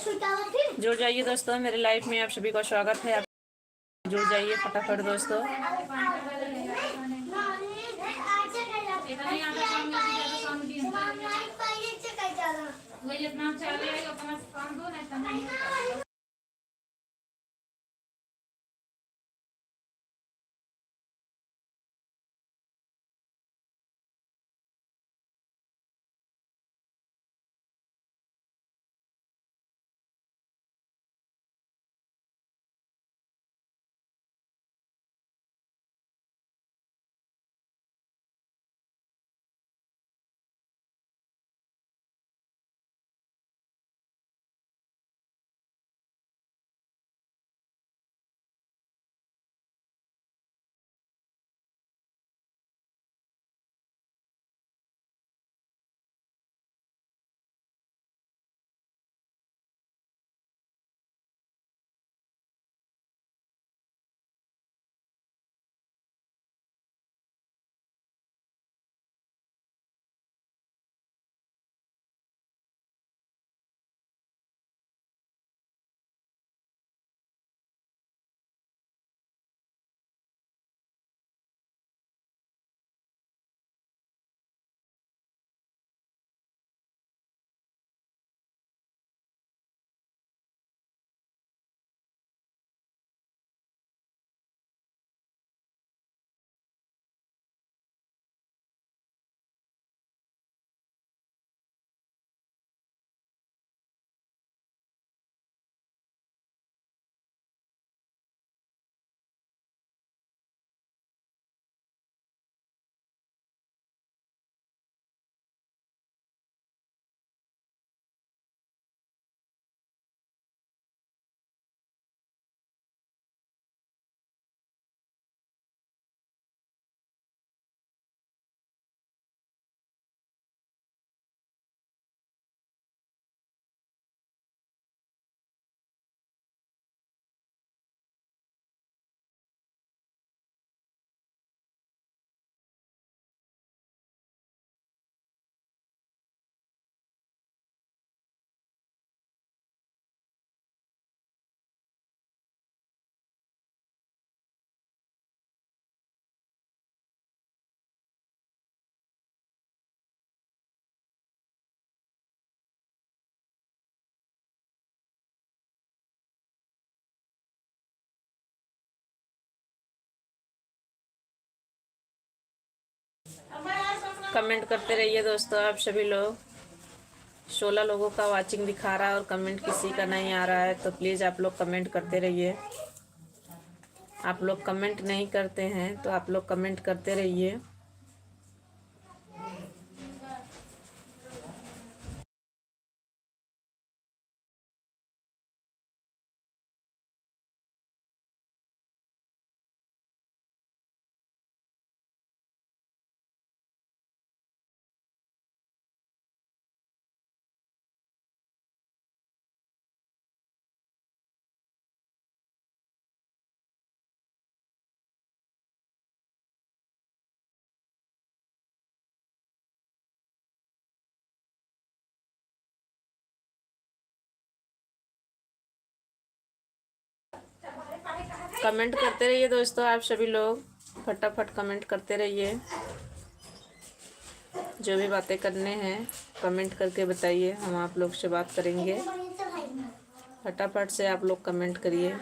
जुड़ जाइए दोस्तों, मेरे लाइफ में आप सभी का स्वागत है। आप जुड़ जाइए फटाफट दोस्तों। कमेंट करते रहिए दोस्तों आप सभी लोग। 16 लोगों का वाचिंग दिखा रहा है और कमेंट किसी का नहीं आ रहा है, तो प्लीज़ आप लोग कमेंट करते रहिए। आप लोग कमेंट नहीं करते हैं तो आप लोग कमेंट करते रहिए। कमेंट करते रहिए दोस्तों आप सभी लोग, फटाफट कमेंट करते रहिए। जो भी बातें करने हैं कमेंट करके बताइए, हम आप लोग से बात करेंगे। फटाफट से आप लोग कमेंट करिए।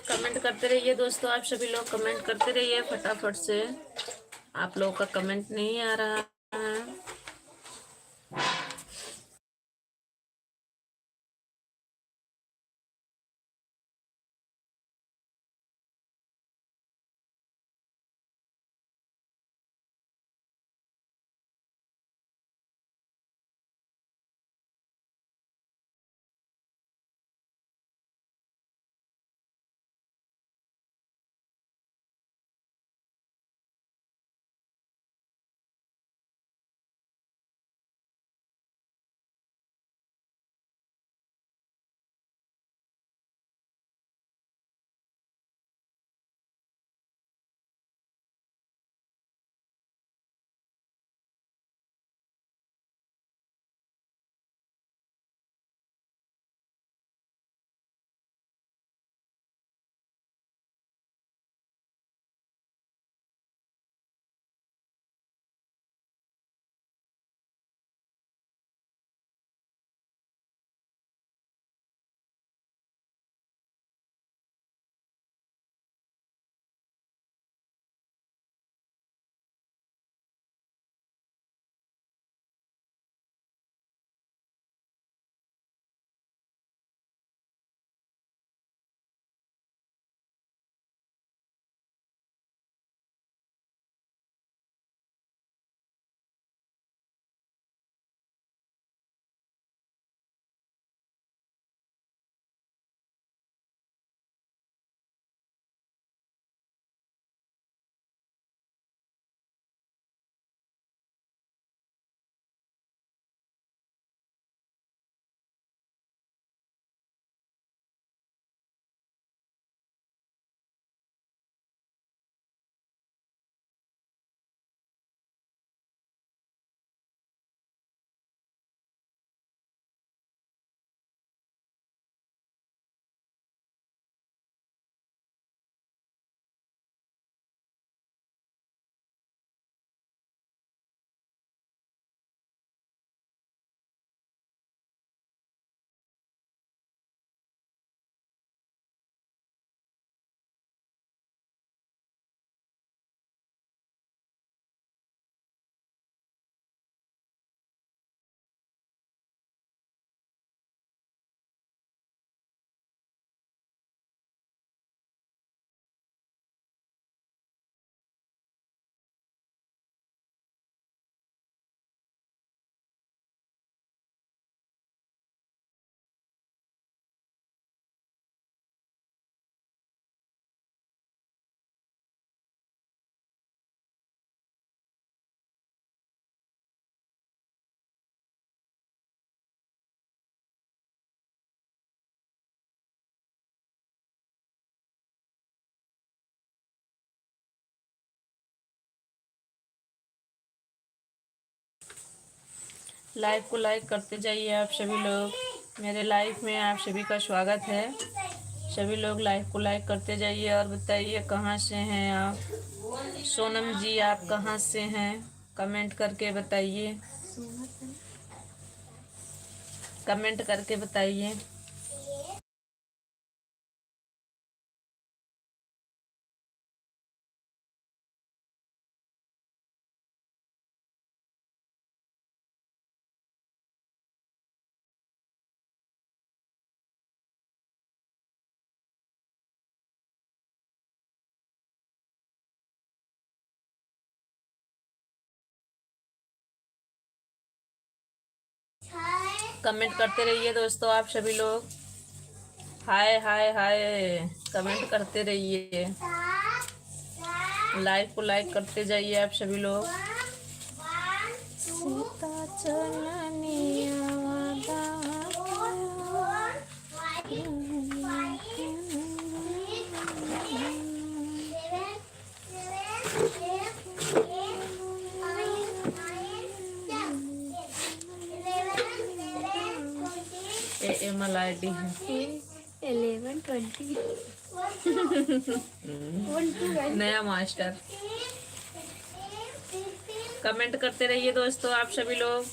कमेंट करते रहिए दोस्तों, आप सभी लोग कमेंट करते रहिए फटाफट से। आप लोगों का कमेंट नहीं आ रहा है। लाइव को लाइक करते जाइए आप सभी लोग। मेरे लाइव में आप सभी का स्वागत है। सभी लोग लाइव को लाइक करते जाइए और बताइए कहाँ से हैं आप। सोनम जी आप कहाँ से हैं, कमेंट करके बताइए, कमेंट करके बताइए। कमेंट करते रहिए दोस्तों आप सभी लोग। हाय हाय हाय, कमेंट करते रहिए, लाइक को लाइक करते जाइए आप सभी लोग। सीता चलनी वादा एमएल आईडी है 1120 नया मास्टर। कमेंट करते रहिए दोस्तों आप सभी लोग।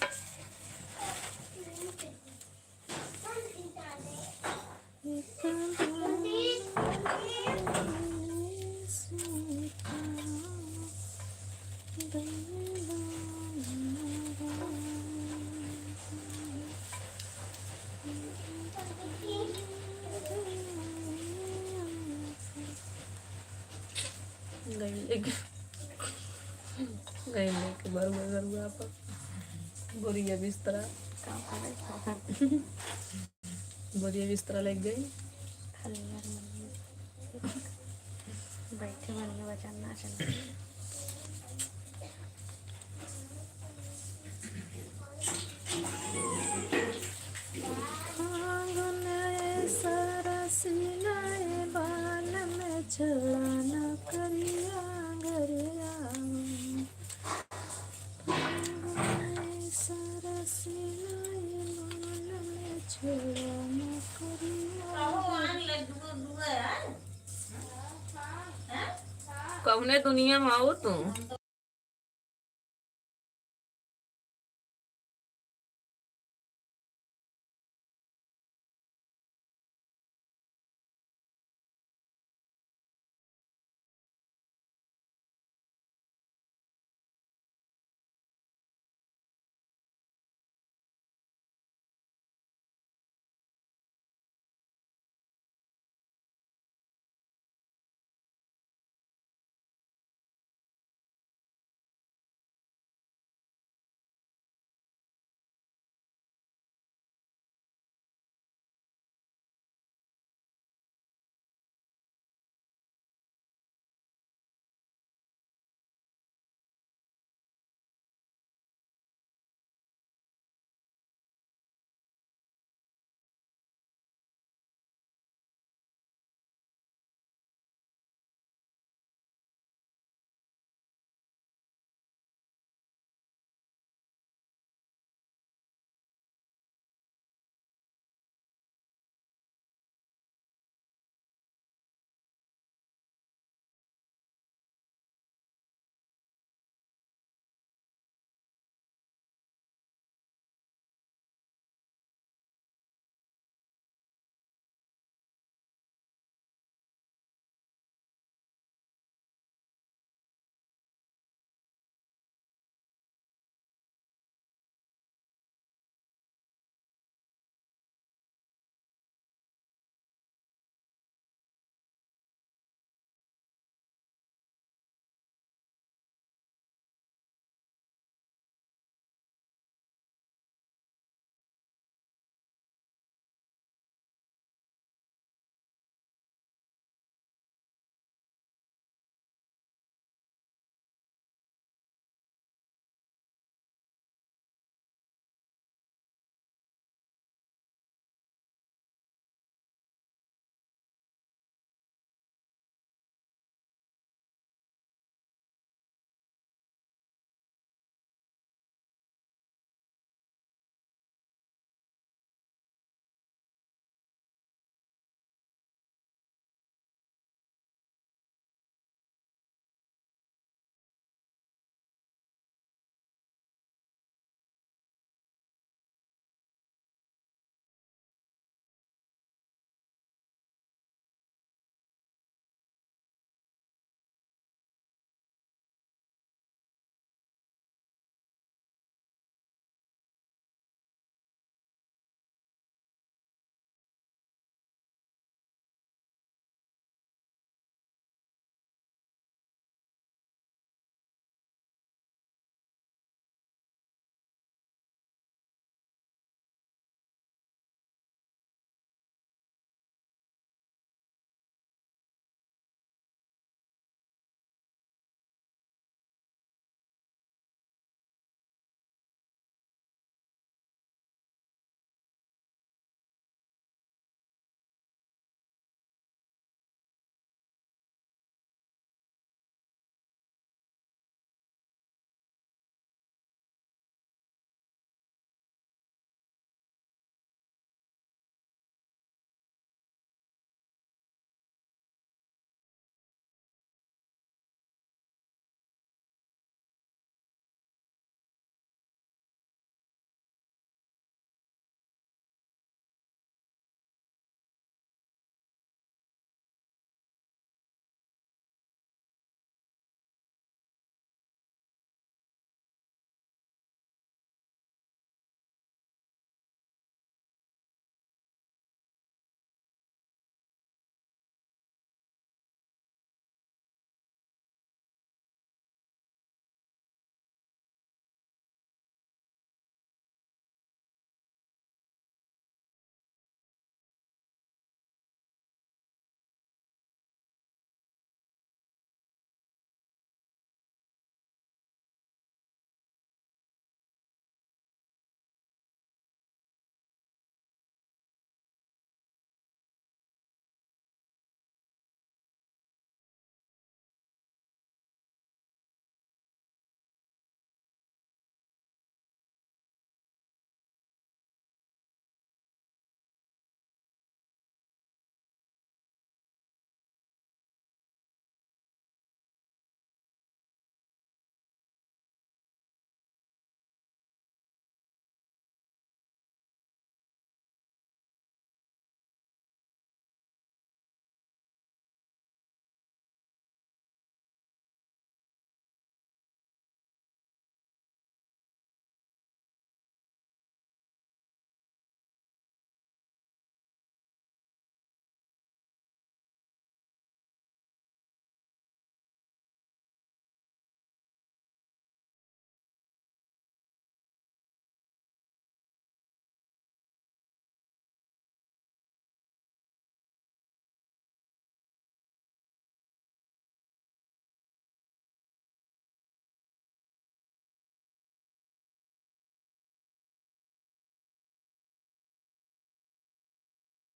गई लेके बरुआ बरुआ पर बोरिया बिस्तरा बोरिया बिस्तरा लग गई। बैठे मन में बचाना चाहिए। बाल में चलाना करिया गरिया कौने दुनिया में आओ तुम।